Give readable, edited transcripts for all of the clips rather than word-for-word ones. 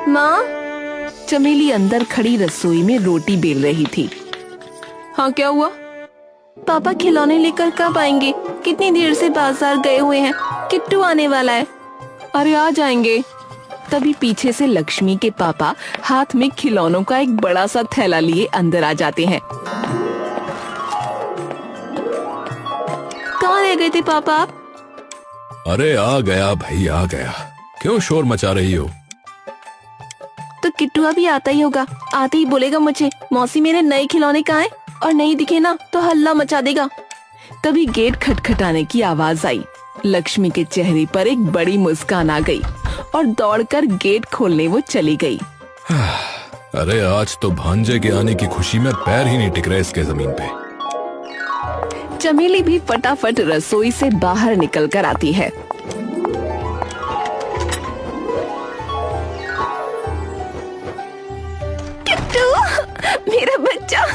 माँ। चमेली अंदर खड़ी रसोई में रोटी बेल रही थी। हाँ, क्या हुआ? पापा खिलौने लेकर कब आएंगे? कितनी देर से बाजार गए हुए हैं। किट्टू आने वाला है। अरे आ जाएंगे। तभी पीछे से लक्ष्मी के पापा हाथ में खिलौनों का एक बड़ा सा थैला लिए अंदर आ जाते हैं। कहाँ रह गए थे पापा आप? अरे आ गया भाई, आ गया। क्यों शोर मचा रही हो? तो किट्टू अभी आता ही होगा। आते ही बोलेगा मुझे, मौसी मेरे नए खिलौने कहाँ हैं? और नहीं दिखे ना तो हल्ला मचा देगा। तभी गेट खटखटाने की आवाज आई। लक्ष्मी के चेहरे पर एक बड़ी मुस्कान आ गई और दौड़कर गेट खोलने वो चली गई। अरे आज तो भांजे के आने की खुशी में पैर ही नहीं टिक रहे इसके जमीन पे। चमेली भी फटाफट रसोई से बाहर निकल कर आती है। किट्टू, मेरा बच्चा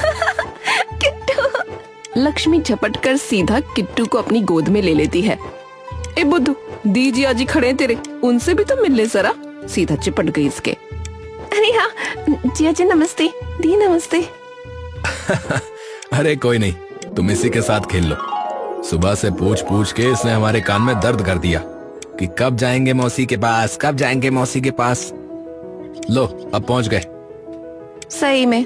किट्टू। लक्ष्मी झपटकर सीधा किट्टू को अपनी गोद में ले लेती है। ए बुद्धू, दी जी आजी खड़े हैं तेरे, उनसे भी तो मिल ले जरा। सीधा चिपट गई इसके। अरे हाँ जी जी, नमस्ते दी, नमस्ते। अरे कोई नहीं, तुम इसी के साथ खेल लो। सुबह से पूछ पूछ के इसने हमारे कान में दर्द कर दिया कि कब जाएंगे मौसी के पास, कब जाएंगे मौसी के पास। लो अब पहुंच गए। सही में।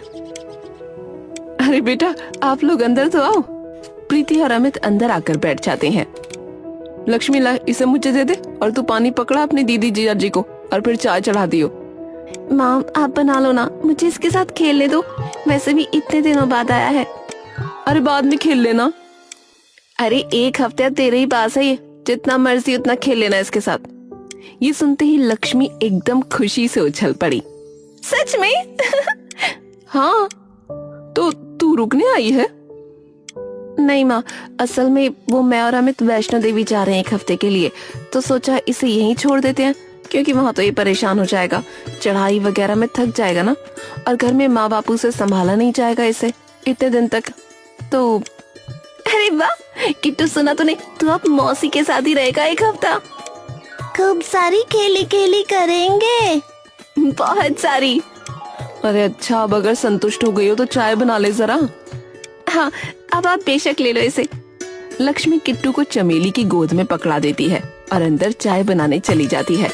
अरे बेटा, आप लोग अंदर तो आओ। प्रीति और अमित अंदर आकर बैठ जाते हैं। लक्ष्मी ला, इसे मुझे दे दे और तू पानी पकड़ा अपनी दीदी जीजा जी को और फिर चाय चढ़ा दियो। माँ आप बना लो ना, मुझे इसके साथ खेलने दो। वैसे भी इतने दिनों बाद आया है। अरे बाद में खेल लेना। अरे एक हफ्ते तेरे ही पास है ये, जितना मर्जी उतना खेल लेना इसके साथ। ये सुनते ही लक्ष्मी एकदम खुशी से उछल पड़ी। सच में? हाँ, तो तू रुकने आई है? नहीं माँ, असल में वो मैं और अमित वैष्णो देवी जा रहे हैं एक हफ्ते के लिए, तो सोचा इसे यहीं छोड़ देते हैं, क्योंकि वहाँ तो ये परेशान हो जाएगा, चढ़ाई वगैरह में थक जाएगा ना, और घर में माँ बापू से संभाला नहीं जाएगा इसे इतने दिन तक। तो अरे वाह किट्टू, सुना तूने? तू अब मौसी के साथ ही रहेगा एक हफ्ता। खूब सारी खेली खेली करेंगे। बहुत सारी। अरे अच्छा, अब अगर संतुष्ट हो गई हो तो चाय बना ले जरा। हाँ, अब आप बेशक ले लो इसे। लक्ष्मी किट्टू को चमेली की गोद में पकड़ा देती है और अंदर चाय बनाने चली जाती है।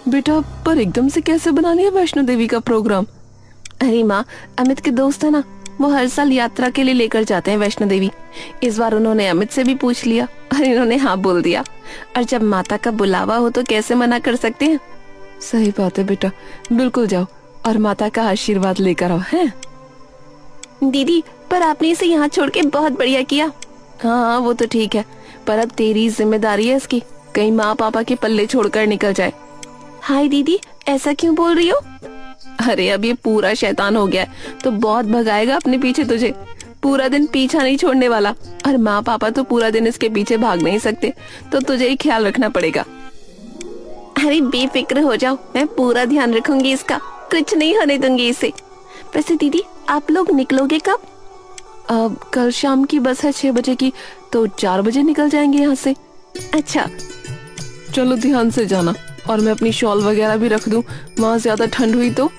बेटा, पर एकदम से कैसे बना लिया वैष्णो देवी का प्रोग्राम? अरे माँ, अमित के दोस्त है ना, वो हर साल यात्रा के लिए लेकर जाते हैं वैष्णो देवी। इस बार उन्होंने अमित से भी पूछ लिया और इन्होंने हाँ बोल दिया। और जब माता का बुलावा हो तो कैसे मना कर सकते हैं। सही बात है बेटा, बिल्कुल जाओ और माता का आशीर्वाद लेकर आओ। हैं दीदी, पर आपने इसे यहाँ छोड़ के बहुत बढ़िया किया। हाँ वो तो ठीक है, पर अब तेरी जिम्मेदारी है इसकी, कहीं माँ पापा के पल्ले छोड़कर निकल जाए। हाय दीदी, ऐसा क्यों बोल रही हो? अरे अब ये पूरा शैतान हो गया है तो बहुत भगाएगा अपने पीछे तुझे। पूरा दिन पीछा नहीं छोड़ने वाला, और माँ पापा तो पूरा दिन इसके पीछे भाग नहीं सकते, तो तुझे ही ख्याल रखना पड़ेगा। अरे बेफिक्र हो जाओ, मैं पूरा ध्यान रखूंगी इसका, कुछ नहीं होने दूंगी इसे। वैसे दीदी, आप लोग निकलोगे कब? कल शाम की बस है 6 बजे की, तो 4 बजे निकल जाएंगे यहाँ से। अच्छा चलो, ध्यान से जाना, और मैं अपनी शॉल वगैरह भी रख दूं, वहाँ ज्यादा ठंड हुई तो।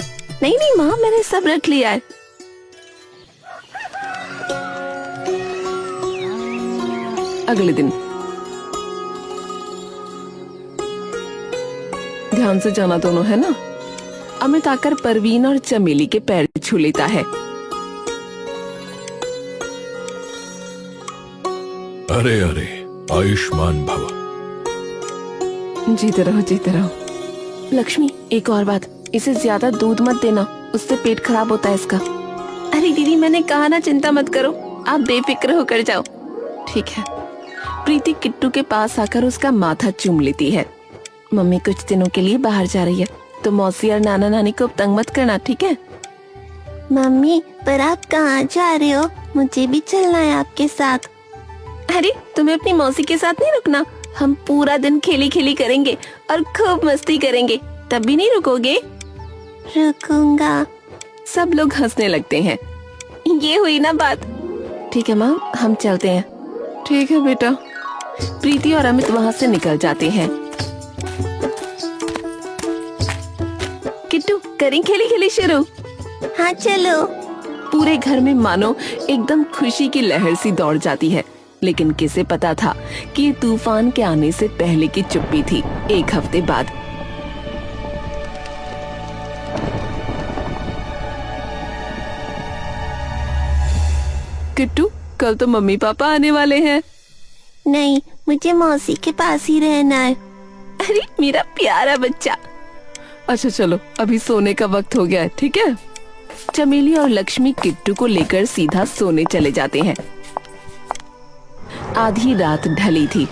नहीं नहीं माँ, मैंने सब रख लिया है। अगले दिन ध्यान से जाना दोनों, है ना? अमित आकर परवीन और चमेली के पैर छू लेता है। अरे अरे, आयुष्मान भव। जीते रहो जीते रहो। लक्ष्मी, एक और बात, इसे ज्यादा दूध मत देना, उससे पेट खराब होता है इसका। अरे दीदी, मैंने कहा ना चिंता मत करो, आप बेफिक्र होकर जाओ। ठीक है। प्रीति किट्टू के पास आकर उसका माथा चूम लेती है। मम्मी कुछ दिनों के लिए बाहर जा रही है, तो मौसी और नाना नानी को तंग मत करना, ठीक है? मम्मी, पर आप कहाँ जा रहे हो? मुझे भी चलना है आपके साथ। अरे तुम्हें अपनी मौसी के साथ नहीं रुकना? हम पूरा दिन खेली खेली करेंगे और खूब मस्ती करेंगे, तब भी नहीं रुकोगे? रुकूंगा। सब लोग हंसने लगते हैं। ये हुई ना बात। ठीक है माँ, हम चलते हैं। ठीक है बेटा। प्रीति और अमित वहाँ से निकल जाते हैं। किट्टू करें खेली खेली शुरू। हाँ चलो। पूरे घर में मानो एकदम खुशी की लहर सी दौड़ जाती है, लेकिन किसे पता था कि ये तूफान के आने से पहले की चुप्पी थी। एक हफ्ते बाद किट्टू, कल तो मम्मी पापा आने वाले हैं। नहीं, मुझे मौसी के पास ही रहना है। अरे मेरा प्यारा बच्चा। अच्छा चलो, अभी सोने का वक्त हो गया है, ठीक है। चमेली और लक्ष्मी किट्टू को लेकर सीधा सोने चले जाते हैं। आधी रात ढली थी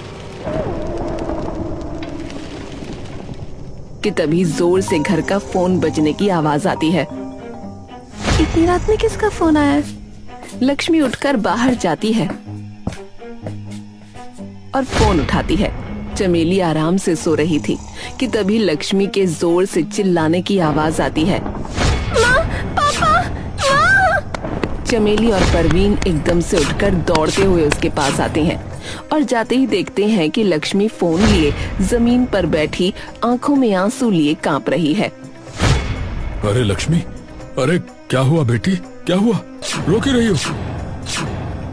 कि तभी जोर से घर का फोन बजने की आवाज आती है। इतनी रात में किसका फोन आया है? लक्ष्मी उठकर बाहर जाती है और फोन उठाती है। चमेली आराम से सो रही थी कि तभी लक्ष्मी के जोर से चिल्लाने की आवाज आती है। माँ, पापा, माँ। चमेली और परवीन एकदम से उठकर दौड़ते हुए उसके पास आते हैं और जाते ही देखते हैं कि लक्ष्मी फोन लिए जमीन पर बैठी आंखों में आंसू लिए कांप रही है। अरे लक्ष्मी, अरे क्या हुआ बेटी, क्या हुआ? रो क्यों रही हो?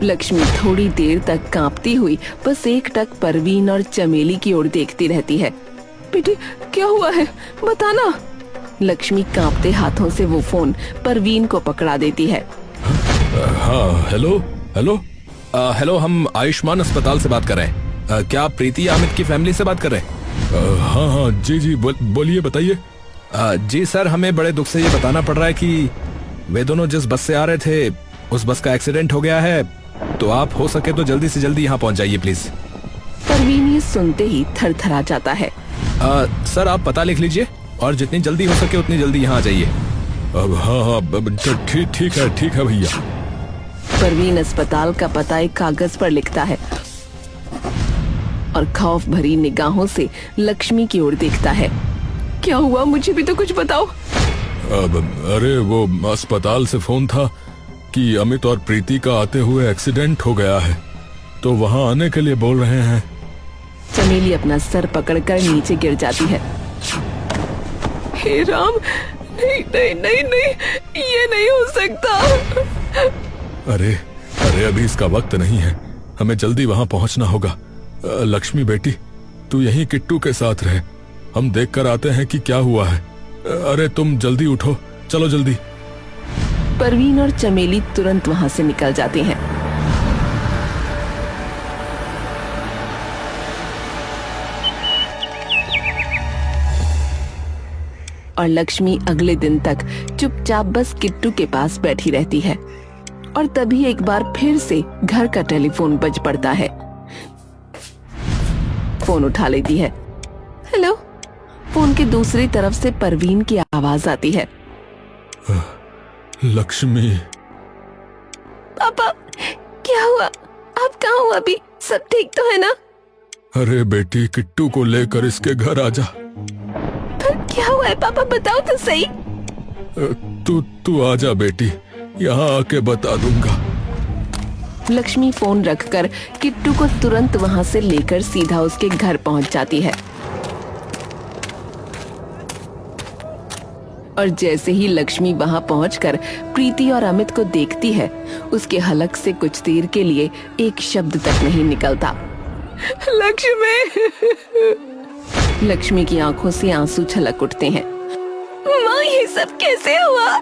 लक्ष्मी थोड़ी देर तक कांपती हुई बस एकटक परवीन और चमेली की ओर देखती रहती है। बेटी क्या हुआ है, बताना। लक्ष्मी कांपते हाथों से वो फोन परवीन को पकड़ा देती है। हाँ, हेलो हेलो हेलो, हम आयुष्मान अस्पताल से बात कर रहे हैं। क्या आप प्रीति अमित की फैमिली से बात कर रहे हैं? हाँ हाँ, जी जी, बोलिए, बताइए। जी सर, हमें बड़े दुख से ये बताना पड़ रहा है कि वे दोनों जिस बस से आ रहे थे उस बस का एक्सीडेंट हो गया है, तो आप हो सके तो जल्दी से जल्दी यहाँ पहुँच जाइए प्लीज। परवीन ये सुनते ही थरथरा जाता है। सर आप पता लिख लीजिए और जितनी जल्दी हो सके उतनी जल्दी यहाँ आ जाइए। अब हाँ, ठीक है भैया। परवीन अस्पताल का पता एक कागज पर लिखता है और खौफ भरी निगाहों से लक्ष्मी की ओर देखता है। क्या हुआ, मुझे भी तो कुछ बताओ। अरे वो अस्पताल से फोन था कि अमित और प्रीति का आते हुए एक्सीडेंट हो गया है, तो वहाँ आने के लिए बोल रहे हैं। चमेली अपना सर पकड़कर नीचे गिर जाती है। हे राम, नहीं नहीं नहीं नहीं, ये नहीं हो सकता। अरे अभी इसका वक्त नहीं है, हमें जल्दी वहाँ पहुँचना होगा। लक्ष्मी बेटी, तू यहीं किट्टू के साथ रहे, हम देख कर आते हैं कि क्या हुआ है। अरे तुम जल्दी उठो, चलो जल्दी। परवीन और चमेली तुरंत वहाँ से निकल जाते हैं। और लक्ष्मी अगले दिन तक चुपचाप बस किट्टू के पास बैठी रहती है। और तभी एक बार फिर से घर का टेलीफोन बज पड़ता है। फोन उठा लेती है। हेलो। फोन के दूसरी तरफ से परवीन की आवाज आती है। लक्ष्मी। पापा क्या हुआ, आप कहाँ हो अभी, सब ठीक तो है ना? अरे बेटी, किट्टू को लेकर इसके घर आजा। पर क्या हुआ है पापा, बताओ तो सही। तू आजा बेटी, यहाँ आके बता दूंगा। लक्ष्मी फोन रखकर किट्टू को तुरंत वहाँ से लेकर सीधा उसके घर पहुँच जाती है। और जैसे ही लक्ष्मी वहाँ पहुंचकर प्रीति और अमित को देखती है, उसके हलक से कुछ देर के लिए एक शब्द तक नहीं निकलता। लक्ष्मी। लक्ष्मी की आंखों से आंसू छलक उठते हैं। माँ, ये सब कैसे हुआ?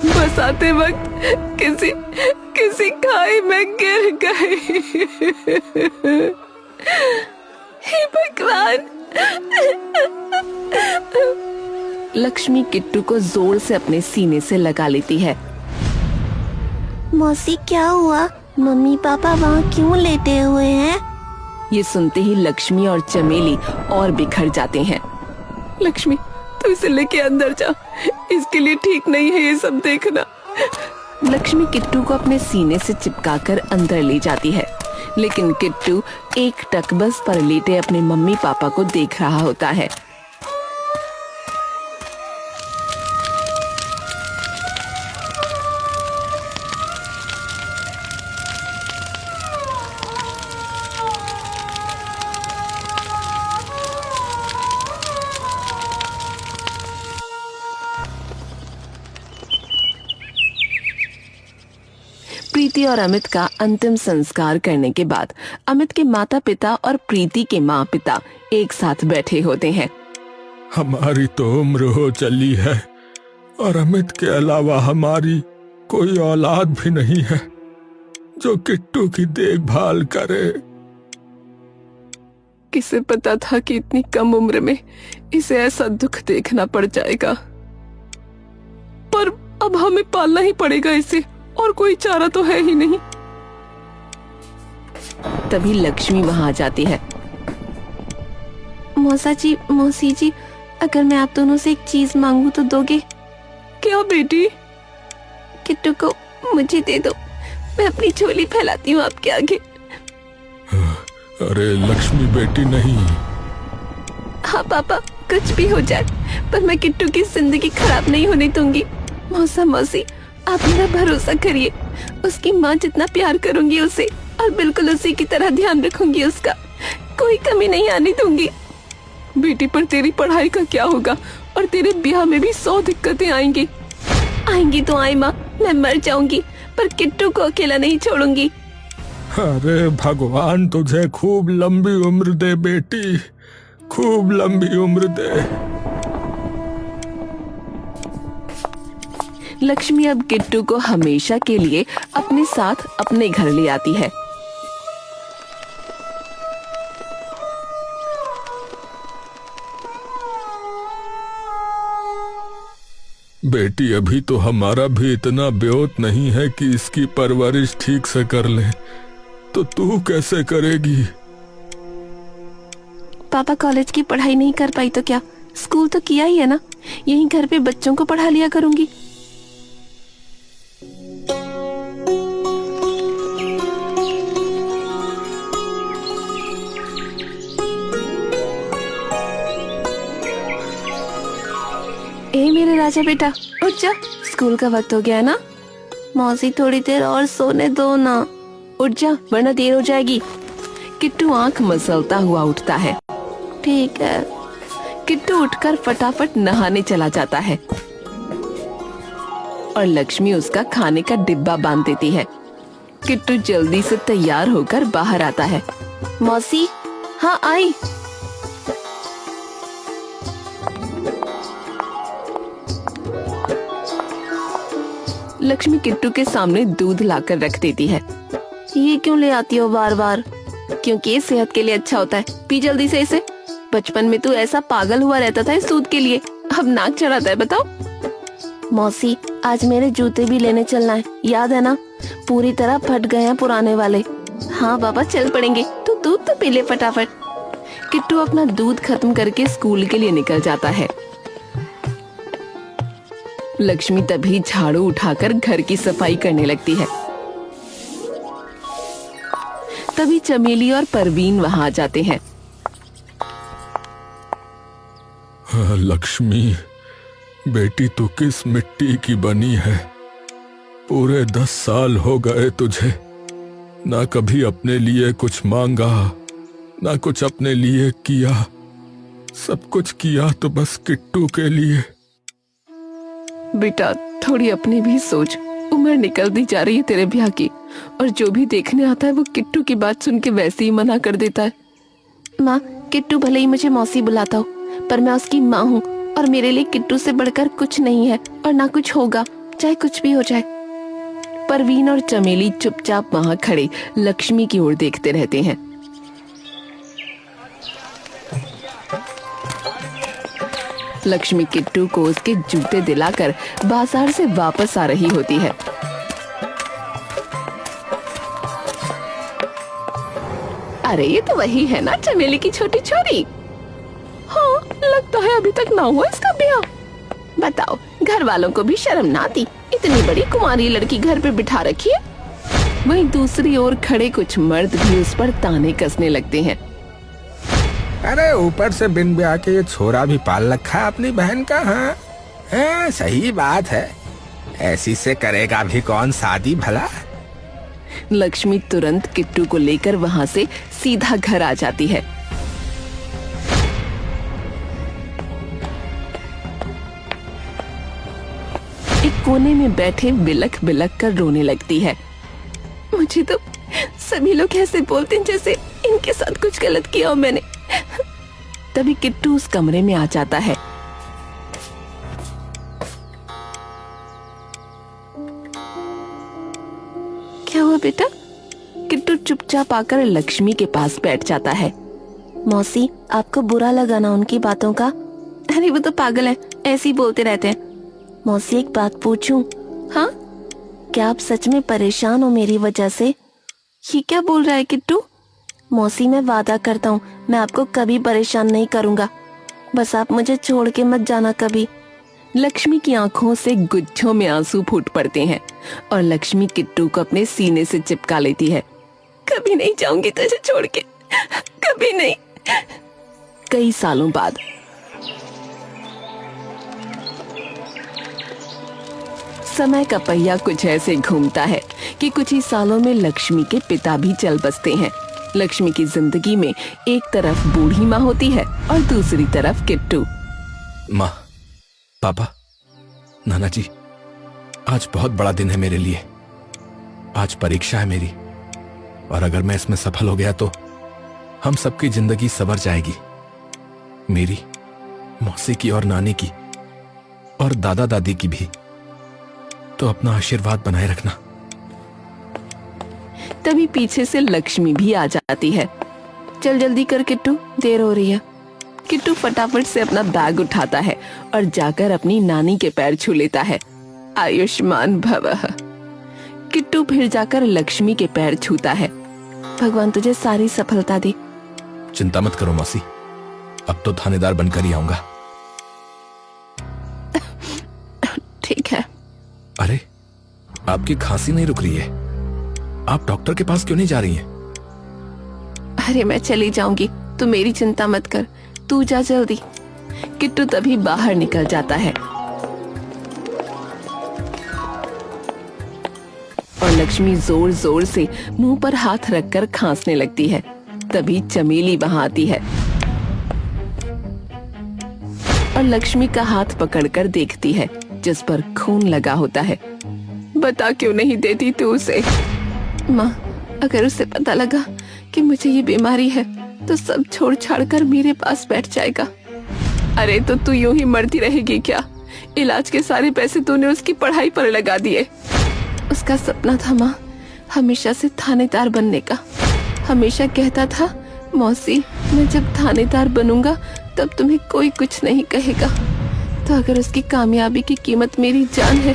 बस आते वक्त किसी खाई में गिर गई। हे भगवान। लक्ष्मी किट्टू को जोर से अपने सीने से लगा लेती है। मौसी क्या हुआ, मम्मी पापा वहाँ क्यों लेटे हुए हैं? ये सुनते ही लक्ष्मी और चमेली और बिखर जाते हैं। लक्ष्मी, तू इसे लेके अंदर जा, इसके लिए ठीक नहीं है ये सब देखना। लक्ष्मी किट्टू को अपने सीने से चिपकाकर अंदर ले जाती है, लेकिन किट्टू एक टक बस पर लेटे अपने मम्मी पापा को देख रहा होता है। प्रीति और अमित का अंतिम संस्कार करने के बाद अमित के माता पिता और प्रीति के माँ पिता एक साथ बैठे होते हैं। हमारी तो उम्र हो चली है और अमित के अलावा हमारी कोई औलाद भी नहीं है जो किट्टू की देखभाल करे। किसे पता था कि इतनी कम उम्र में इसे ऐसा दुख देखना पड़ जाएगा, पर अब हमें पालना ही पड़ेगा इसे, और कोई चारा तो है ही नहीं। तभी लक्ष्मी वहां आ जाती है। मौसी जी, अगर मैं आप दोनों से एक चीज मांगू तो दोगे? क्या बेटी? किट्टू को मुझे दे दो, मैं अपनी झोली फैलाती हूँ आपके आगे। अरे लक्ष्मी बेटी नहीं। हाँ पापा, कुछ भी हो जाए पर मैं किट्टू की जिंदगी खराब नहीं होने दूंगी। मौसी, आप मेरा भरोसा करिए। उसकी माँ जितना प्यार करूंगी उसे, और बिल्कुल उसी की तरह ध्यान रखूंगी उसका, कोई कमी नहीं आने दूंगी। बेटी, पर तेरी पढ़ाई का क्या होगा? और तेरे ब्याह में भी 100 दिक्कतें आएंगी। आएंगी तो आए माँ, मैं मर जाऊंगी पर किट्टू को अकेला नहीं छोड़ूंगी। अरे भगवान तुझे खूब लंबी उम्र दे बेटी, खूब लंबी उम्र दे। लक्ष्मी अब किट्टू को हमेशा के लिए अपने साथ अपने घर ले आती है। बेटी, अभी तो हमारा भी इतना ब्योत नहीं है कि इसकी परवरिश ठीक से कर ले, तो तू कैसे करेगी? पापा कॉलेज की पढ़ाई नहीं कर पाई तो क्या, स्कूल तो किया ही है ना, यहीं घर पे बच्चों को पढ़ा लिया करूंगी। ए मेरे राजा बेटा, उठ जा, स्कूल का वक्त हो गया है ना। मौसी थोड़ी देर और सोने दो ना। उठ जा वरना देर हो जाएगी। किट्टू आंख मसलता हुआ उठता है। ठीक है। किट्टू उठकर फटाफट नहाने चला जाता है और लक्ष्मी उसका खाने का डिब्बा बांध देती है। किट्टू जल्दी से तैयार होकर बाहर आता है। मौसी, हाँ आई। लक्ष्मी किट्टू के सामने दूध लाकर रख देती है। ये क्यों ले आती हो बार बार? क्योंकि ये सेहत के लिए अच्छा होता है, पी जल्दी से इसे। बचपन में तू ऐसा पागल हुआ रहता था इस दूध के लिए, अब नाक चढ़ाता है। बताओ मौसी, आज मेरे जूते भी लेने चलना है, याद है ना? पूरी तरह फट गए हैं पुराने वाले। हाँ बाबा, चल पड़ेंगे, तो दूध तो पी ले फटाफट। किट्टू अपना दूध खत्म करके स्कूल के लिए निकल जाता है। लक्ष्मी तभी झाड़ू उठाकर घर की सफाई करने लगती है। तभी चमेली और परवीन वहां आ जाते हैं। लक्ष्मी बेटी, तू किस मिट्टी की बनी है? पूरे 10 साल हो गए तुझे, ना कभी अपने लिए कुछ मांगा, ना कुछ अपने लिए किया। सब कुछ किया तो बस किट्टू के लिए। बेटा, थोड़ी अपनी भी सोच, उम्र निकलती जा रही है तेरे ब्याह की, और जो भी देखने आता है वो किट्टू की बात सुन के वैसे ही मना कर देता है। माँ, किट्टू भले ही मुझे मौसी बुलाता हो, पर मैं उसकी माँ हूँ और मेरे लिए किट्टू से बढ़कर कुछ नहीं है और ना कुछ होगा, चाहे कुछ भी हो जाए। परवीन और चमेली चुपचाप वहां खड़े लक्ष्मी की ओर देखते रहते हैं। लक्ष्मी किट्टू को उसके जूते दिलाकर बाजार से वापस आ रही होती है। अरे ये तो वही है ना, चमेली की छोटी छोरी। हाँ, लगता है अभी तक ना हुआ इसका ब्याह। बताओ, घर वालों को भी शर्म ना आती, इतनी बड़ी कुंवारी लड़की घर पे बिठा रखी है। वहीं दूसरी ओर खड़े कुछ मर्द भी उस पर ताने कसने लगते हैं। अरे ऊपर से बिन ब्याह के ये छोरा भी पाल रखा है अपनी बहन का। हाँ, सही बात है, ऐसी से करेगा भी कौन शादी भला। लक्ष्मी तुरंत किट्टू को लेकर वहां से सीधा घर आ जाती है। एक कोने में बैठे बिलख बिलख कर रोने लगती है। मुझे तो सभी लोग ऐसे बोलते हैं जैसे इनके साथ कुछ गलत किया हो मैंने। तभी किट्टू उस कमरे में आ जाता है। क्या हुआ बेटा? किट्टू चुपचाप आकर लक्ष्मी के पास बैठ जाता है। मौसी, आपको बुरा लगा ना उनकी बातों का? अरे वो तो पागल है, ऐसे ही बोलते रहते हैं। मौसी एक बात पूछूं? हाँ? क्या आप सच में परेशान हो मेरी वजह से? ये क्या बोल रहा है किट्टू? मौसी मैं वादा करता हूँ मैं आपको कभी परेशान नहीं करूँगा, बस आप मुझे छोड़ के मत जाना कभी। लक्ष्मी की आंखों से गुच्छों में आंसू फूट पड़ते हैं और लक्ष्मी किट्टू को अपने सीने से चिपका लेती है। कभी नहीं जाऊंगी तुझे छोड़ के, कभी नहीं। कई सालों बाद समय का पहिया कुछ ऐसे घूमता है कि कुछ ही सालों में लक्ष्मी के पिता भी चल बसते हैं। लक्ष्मी की जिंदगी में एक तरफ बूढ़ी माँ होती है और दूसरी तरफ किट्टू। माँ, पापा, नाना जी, आज बहुत बड़ा दिन है मेरे लिए। आज परीक्षा है मेरी, और अगर मैं इसमें सफल हो गया तो हम सबकी जिंदगी संवर जाएगी। मेरी, मौसी की और नानी की और दादा दादी की भी। तो अपना आशीर्वाद बनाए रखना। तभी पीछे से लक्ष्मी भी आ जाती है। चल जल्दी कर किट्टू, देर हो रही है। किट्टू फटाफट से अपना बैग उठाता है और जाकर अपनी नानी के पैर छू लेता है। आयुष्मान भवः। किट्टू फिर जाकर लक्ष्मी के पैर छूता है। भगवान तुझे सारी सफलता दे। चिंता मत करो मौसी, अब तो थानेदार बनकर ही आऊंगा। ठीक है। अरे, आपकी खांसी नहीं रुक रही है, आप डॉक्टर के पास क्यों नहीं जा रही हैं? अरे मैं चली जाऊंगी, तू मेरी चिंता मत कर, तू जा जल्दी। किट्टू तभी बाहर निकल जाता है और लक्ष्मी जोर जोर से मुंह पर हाथ रखकर खांसने लगती है। तभी चमेली वहां आती है और लक्ष्मी का हाथ पकड़कर देखती है जिस पर खून लगा होता है। बता क्यों नहीं देती तू उसे? माँ, अगर उसे पता लगा कि मुझे ये बीमारी है तो सब छोड़ छाड़ कर मेरे पास बैठ जाएगा। अरे तो तू यूं ही मरती रहेगी क्या? इलाज के सारे पैसे तूने उसकी पढ़ाई पर लगा दिए। उसका सपना था माँ हमेशा से थानेदार बनने का। हमेशा कहता था मौसी मैं जब थानेदार बनूंगा तब तुम्हें कोई कुछ नहीं कहेगा। तो अगर उसकी कामयाबी की कीमत मेरी जान है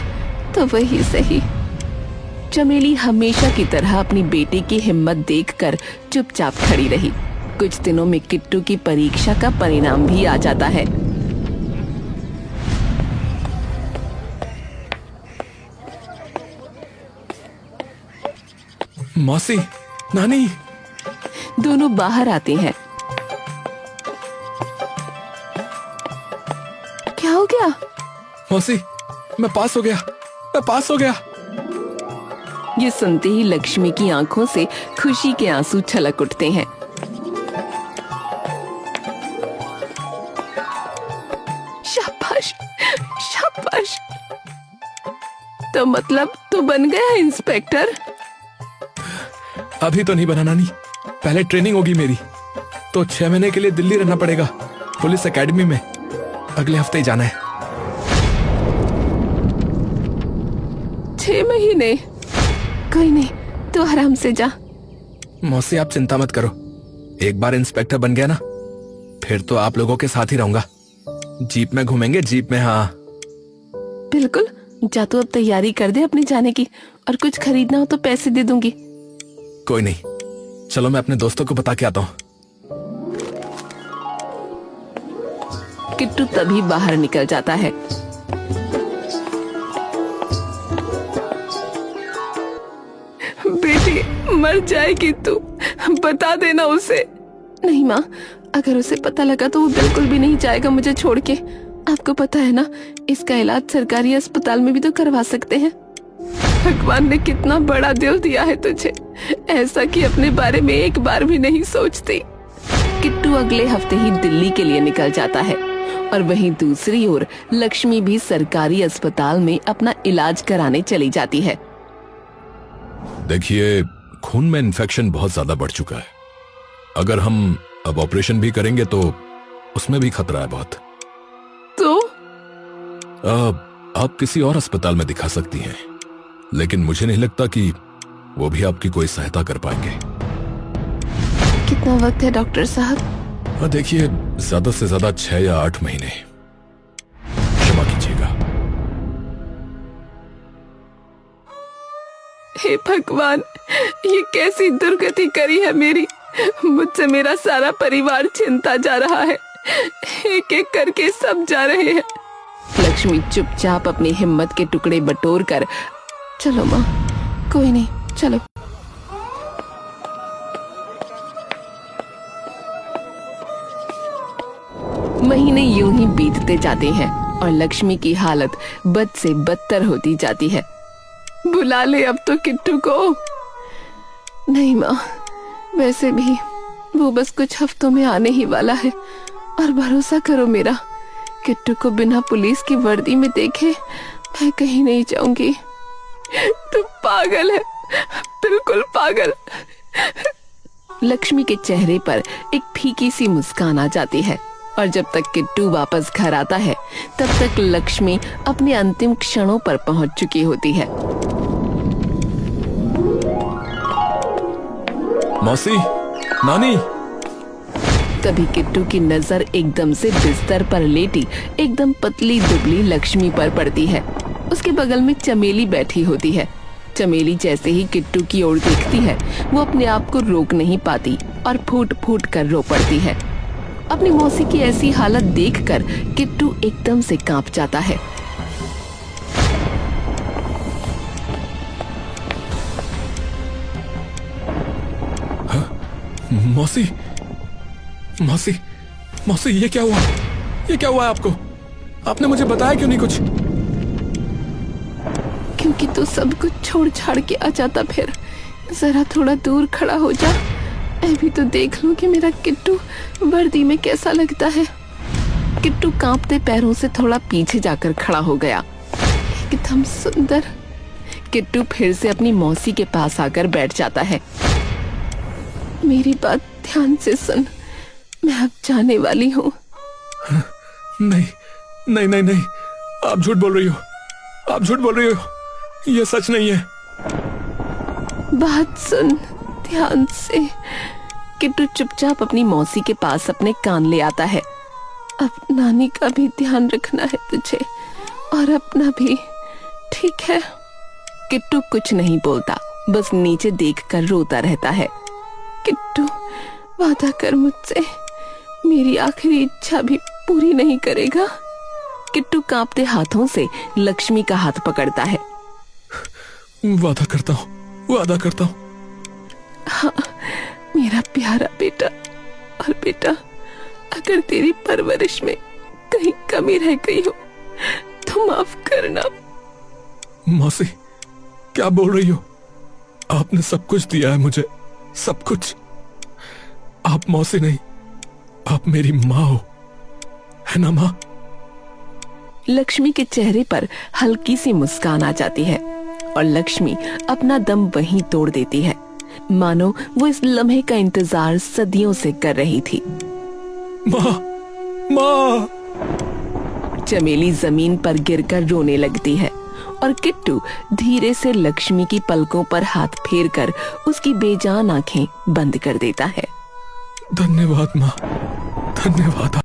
तो वही सही। चमेली हमेशा की तरह अपनी बेटी की हिम्मत देखकर चुपचाप खड़ी रही। कुछ दिनों में किट्टू की परीक्षा का परिणाम भी आ जाता है। मौसी, नानी, दोनों बाहर आते हैं। क्या हो गया? मौसी, मैं पास हो गया, मैं पास हो गया। ये सुनते ही लक्ष्मी की आंखों से खुशी के आंसू छलक उठते हैं। शाबाश, शाबाश। तो मतलब तू बन गया इंस्पेक्टर? अभी तो नहीं बना नानी, पहले ट्रेनिंग होगी मेरी। तो 6 महीने के लिए दिल्ली रहना पड़ेगा, पुलिस एकेडमी में। अगले हफ्ते ही जाना है। 6 महीने? कोई नहीं, तू आराम से जा। मौसी आप चिंता मत करो, एक बार इंस्पेक्टर बन गया ना फिर तो आप लोगों के साथ ही रहूंगा। जीप में घूमेंगे, जीप में। हाँ बिल्कुल, जा तू अब तैयारी कर दे अपने जाने की, और कुछ खरीदना हो तो पैसे दे दूंगी। कोई नहीं, चलो मैं अपने दोस्तों को बता के आता हूँ। किट्टू तभी बाहर निकल जाता है। बेटी मर जाएगी तू, बता देना उसे। नहीं माँ, अगर उसे पता लगा तो वो बिल्कुल भी नहीं जाएगा मुझे छोड़ के। आपको पता है ना, इसका इलाज सरकारी अस्पताल में भी तो करवा सकते हैं। भगवान ने कितना बड़ा दिल दिया है तुझे, ऐसा कि अपने बारे में एक बार भी नहीं सोचती। किट्टू अगले हफ्ते ही दिल्ली के लिए निकल जाता है और वहीं दूसरी ओर लक्ष्मी भी सरकारी अस्पताल में अपना इलाज कराने चली जाती है। देखिए, खून में इन्फेक्शन बहुत ज्यादा बढ़ चुका है। अगर हम अब ऑपरेशन भी करेंगे तो उसमें भी खतरा है बहुत। तो आप किसी और अस्पताल में दिखा सकती हैं, लेकिन मुझे नहीं लगता कि वो भी आपकी कोई सहायता कर पाएंगे। कितना वक्त है डॉक्टर साहब? देखिए, ज्यादा से ज्यादा 6 या 8 महीने। क्षमा कीजिएगा। हे भगवान, ये कैसी दुर्गति करी है मेरी। मुझसे मेरा सारा परिवार छिनता जा रहा है। एक एक करके सब जा रहे हैं। लक्ष्मी चुपचाप अपनी हिम्मत के टुकड़े बटोर कर, चलो माँ, कोई नहीं, चलो। महीने यूं ही बीतते जाते हैं और लक्ष्मी की हालत बद से बदतर होती जाती है। बुला ले अब तो किट्टू को। नहीं माँ, वैसे भी वो बस कुछ हफ्तों में आने ही वाला है, और भरोसा करो मेरा, किट्टू को बिना पुलिस की वर्दी में देखे मैं कहीं नहीं जाऊंगी। तू पागल है, बिल्कुल पागल। लक्ष्मी के चेहरे पर एक फीकी सी मुस्कान आ जाती है, और जब तक किट्टू वापस घर आता है तब तक लक्ष्मी अपने अंतिम क्षणों पर पहुंच चुकी होती है। मौसी, नानी। तभी किट्टू की नजर एकदम से बिस्तर पर लेटी एकदम पतली दुबली लक्ष्मी पर पड़ती है। उसके बगल में चमेली बैठी होती है। चमेली जैसे ही किट्टू की ओर देखती है, वो अपने आप को रोक नहीं पाती और फूट फूट कर रो पड़ती है। अपनी मौसी की ऐसी हालत देखकर किट्टू एकदम से कांप जाता है। मौसी, मौसी, मौसी, ये क्या हुआ? ये क्या हुआ है आपको? आपने मुझे बताया क्यों नहीं कुछ? क्योंकि तू सब कुछ छोड़ छाड़ के आ जाता। फिर जरा थोड़ा दूर खड़ा हो जा, मैं भी तो देख लूं कि मेरा किट्टू वर्दी में कैसा लगता है। किट्टू कांपते पैरों से थोड़ा पीछे जाकर खड़ा हो गया। एकदम सुंदर। किट्टू फिर से अपनी मौसी के पास आकर बैठ जाता है। मेरी बात ध्यान से सुन, मैं अब जाने वाली हूँ। नहीं, नहीं, नहीं, नहीं, आप झूठ बोल रही हो। आप झूठ बोल रही हो, ये सच नहीं है। बात सुन ध्यान से। किट्टू चुपचाप अपनी मौसी के पास अपने कान ले आता है। अब नानी का भी ध्यान रखना है तुझे, और अपना भी, ठीक है? किट्टू कुछ नहीं बोलता, बस नीचे देखकर रोता रहता है। किट्टू, वादा कर मुझसे, मेरी आखिरी इच्छा भी पूरी नहीं करेगा? किट्टू कांपते हाथों से लक्ष्मी का हाथ पकड़ता है। वादा करता हूँ, वादा करता हूँ। हाँ मेरा प्यारा बेटा। और बेटा, अगर तेरी परवरिश में कहीं कमी रह गई हो तो माफ करना। मौसी, क्या बोल रही हो? आपने सब कुछ दिया है मुझे, सब कुछ। आप मौसी नहीं, आप मेरी माँ हो, है ना माँ? लक्ष्मी के चेहरे पर हल्की सी मुस्कान आ जाती है और लक्ष्मी अपना दम वहीं तोड़ देती है, मानो वो इस लम्हे का इंतजार सदियों से कर रही थी। माँ, माँ! चमेली जमीन पर गिरकर रोने लगती है और किट्टू धीरे से लक्ष्मी की पलकों पर हाथ फेरकर उसकी बेजान आंखें बंद कर देता है। धन्यवाद माँ, धन्यवाद।